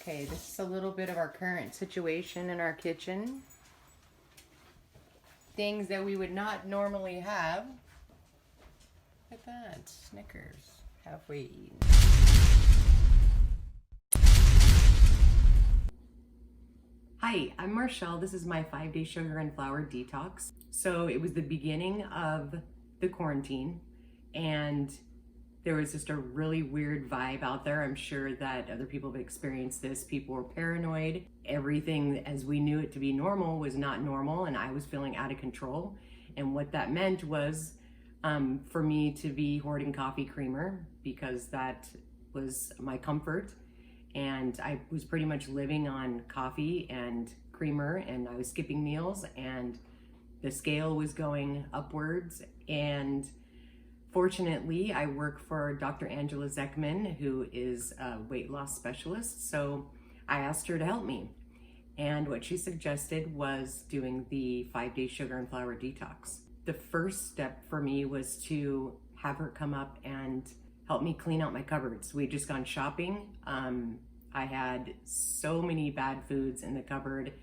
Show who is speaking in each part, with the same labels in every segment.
Speaker 1: Okay, this is a little bit of our current situation in our kitchen. Things that we would not normally have. Look at that, Snickers, halfway eaten. Hi, I'm Marchelle. This is my 5-day sugar and flour detox. So it was the beginning of the quarantine, and there was just a really weird vibe out there. I'm sure that other people have experienced this. People were paranoid. Everything as we knew it to be normal was not normal, and I was feeling out of control. And what that meant was for me to be hoarding coffee creamer, because that was my comfort. And I was pretty much living on coffee and creamer, and I was skipping meals, and the scale was going upwards. And fortunately, I work for Dr. Angela Zekman, who is a weight loss specialist. So I asked her to help me. And what she suggested was doing the 5-day sugar and flour detox. The first step for me was to have her come up and help me clean out my cupboards. We'd just gone shopping. I had so many bad foods in the cupboard,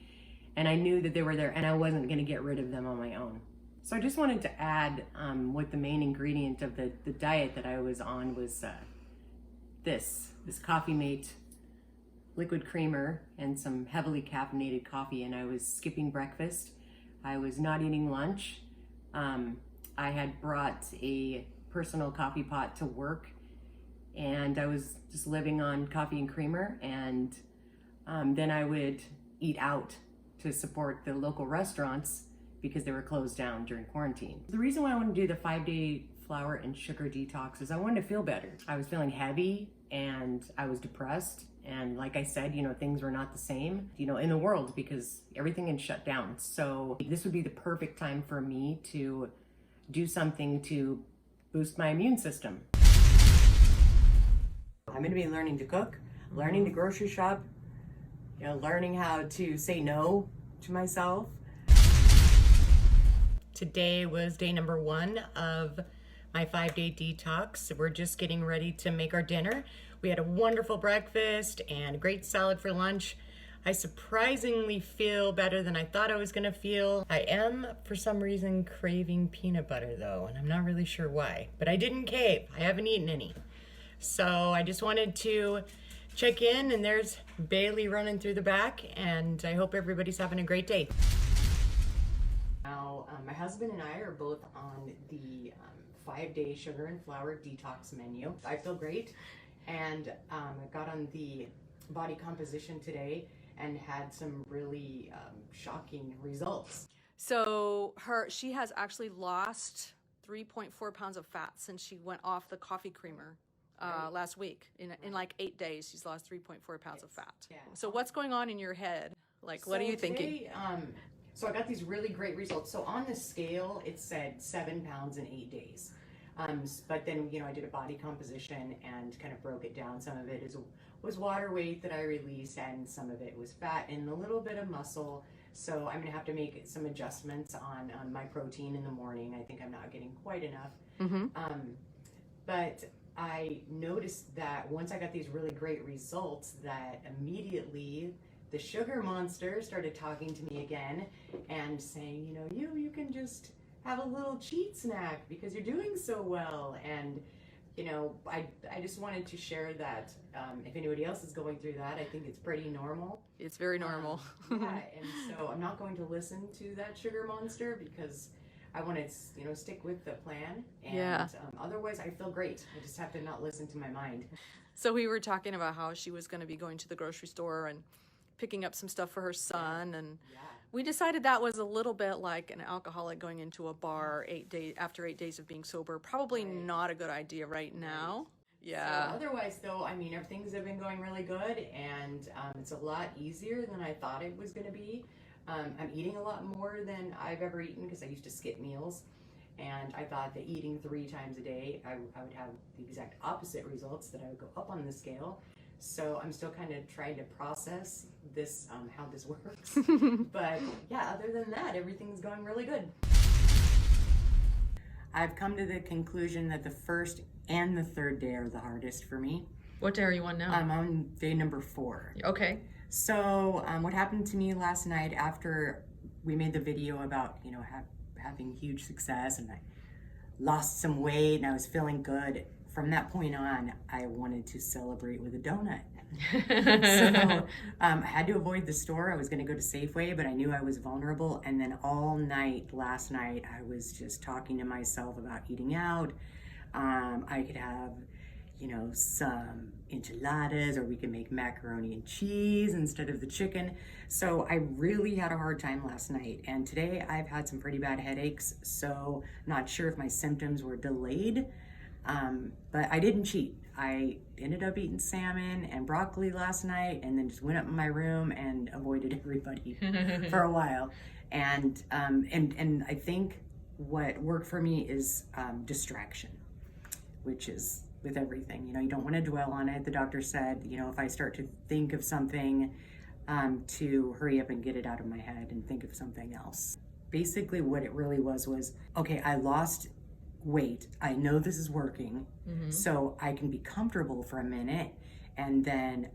Speaker 1: and I knew that they were there, and I wasn't gonna get rid of them on my own. So I just wanted to add what the main ingredient of the diet that I was on was this Coffee Mate liquid creamer and some heavily caffeinated coffee, and I was skipping breakfast. I was not eating lunch. I had brought a personal coffee pot to work, and I was just living on coffee and creamer, and then I would eat out to support the local restaurants because they were closed down during quarantine. The reason why I wanted to do the 5-day flour and sugar detox is I wanted to feel better. I was feeling heavy and I was depressed, and like I said, things were not the same, in the world, because everything had shut down. So this would be the perfect time for me to do something to boost my immune system. I'm gonna be learning to cook, learning to grocery shop, learning how to say no to myself. Today was day number 1 of my 5-day detox. We're just getting ready to make our dinner. We had a wonderful breakfast and a great salad for lunch. I surprisingly feel better than I thought I was gonna feel. I am, for some reason, craving peanut butter though, and I'm not really sure why, but I didn't cave. I haven't eaten any. So I just wanted to check in, and there's Bailey running through the back, and I hope everybody's having a great day. Now, my husband and I are both on the 5-day sugar and flour detox menu. I feel great, and I got on the body composition today and had some really shocking results.
Speaker 2: So she has actually lost 3.4 pounds of fat since she went off the coffee creamer last week. In like 8 days, she's lost 3.4 pounds of fat. Yeah. So what's going on in your head? Like, what are you thinking?
Speaker 1: So I got these really great results. So on the scale, it said 7 pounds in 8 days. But then, I did a body composition and kind of broke it down. Some of it was water weight that I released, and some of it was fat and a little bit of muscle. So I'm gonna have to make some adjustments on my protein in the morning. I think I'm not getting quite enough. Mm-hmm. But I noticed that once I got these really great results, that immediately the sugar monster started talking to me again and saying, you can just have a little cheat snack because you're doing so well. And I just wanted to share that if anybody else is going through that, I think it's pretty normal.
Speaker 2: It's very normal.
Speaker 1: Yeah, and so I'm not going to listen to that sugar monster because I want to, stick with the plan. And
Speaker 2: yeah.
Speaker 1: Otherwise, I feel great. I just have to not listen to my mind.
Speaker 2: So we were talking about how she was going to be going to the grocery store and picking up some stuff for her son, and we decided that was a little bit like an alcoholic going into a bar after 8 days of being sober. Probably not a good idea right now. Yeah.
Speaker 1: So otherwise, though, things have been going really good, and it's a lot easier than I thought it was going to be. I'm eating a lot more than I've ever eaten because I used to skip meals, and I thought that eating 3 times a day, I would have the exact opposite results, that I would go up on the scale. So I'm still kind of trying to process this, how this works. But yeah, other than that, everything's going really good. I've come to the conclusion that the first and the third day are the hardest for me.
Speaker 2: What day are you on now?
Speaker 1: I'm on day number 4.
Speaker 2: Okay.
Speaker 1: So what happened to me last night after we made the video about, you know, having huge success, and I lost some weight and I was feeling good. From that point on, I wanted to celebrate with a donut. So I had to avoid the store. I was going to go to Safeway, but I knew I was vulnerable. And then all night, last night, I was just talking to myself about eating out. I could have, you know, some enchiladas, or we can make macaroni and cheese instead of the chicken. So I really had a hard time last night. And today I've had some pretty bad headaches. So not sure if my symptoms were delayed. But I didn't cheat. I ended up eating salmon and broccoli last night, and then just went up in my room and avoided everybody for a while. And I think what worked for me is distraction, which is with everything. You know, you don't want to dwell on it. The doctor said, you know, if I start to think of something, to hurry up and get it out of my head and think of something else. Basically, what it really was, okay, I lost weight. I know this is working, so I can be comfortable for a minute, and then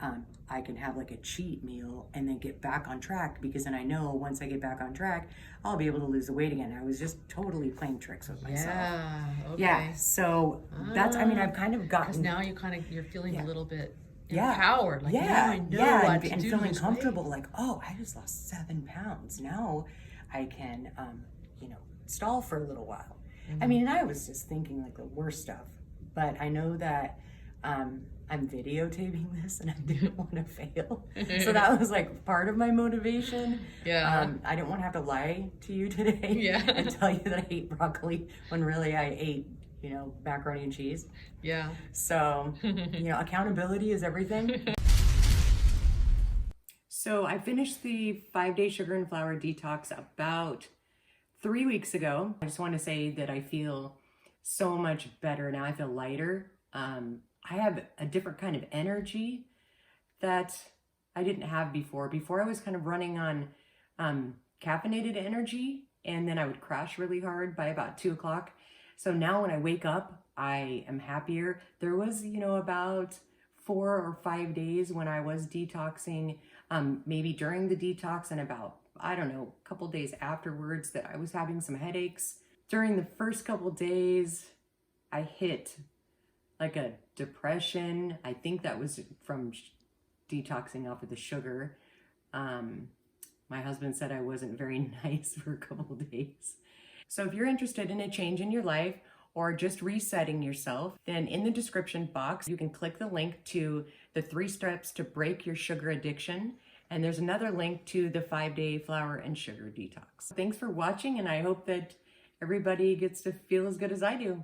Speaker 1: I can have like a cheat meal and then get back on track, because then I know once I get back on track, I'll be able to lose the weight again. I was just totally playing tricks with myself.
Speaker 2: Yeah. Okay.
Speaker 1: Yeah. So that's, I mean, I've kind of gotten.
Speaker 2: Because now you're feeling a little bit
Speaker 1: Yeah.
Speaker 2: empowered. Like, now I know
Speaker 1: yeah,
Speaker 2: what to
Speaker 1: and
Speaker 2: do
Speaker 1: feeling
Speaker 2: this
Speaker 1: comfortable.
Speaker 2: way.
Speaker 1: Like, oh, I just lost 7 pounds. Now I can, you know, stall for a little while. I mean, and I was just thinking like the worst stuff, but I know that I'm videotaping this and I didn't want to fail. So that was like part of my motivation.
Speaker 2: Yeah.
Speaker 1: I didn't want to have to lie to you today and tell you that I ate broccoli when really I ate, you know, macaroni and cheese.
Speaker 2: Yeah.
Speaker 1: So, you know, accountability is everything. So I finished the 5-day sugar and flour detox about 3 weeks ago. I just want to say that I feel so much better now. I feel lighter. I have a different kind of energy that I didn't have before. Before I was kind of running on caffeinated energy, and then I would crash really hard by about 2 o'clock. So now when I wake up, I am happier. There was, you know, about 4 or 5 days when I was detoxing, maybe during the detox and about, I don't know, a couple days afterwards, that I was having some headaches. During the first couple days, I hit like a depression. I think that was from detoxing off of the sugar. My husband said I wasn't very nice for a couple days. So if you're interested in a change in your life or just resetting yourself, then in the description box, you can click the link to the 3 steps to break your sugar addiction. And there's another link to the 5-day flour and sugar detox. Thanks for watching, and I hope that everybody gets to feel as good as I do.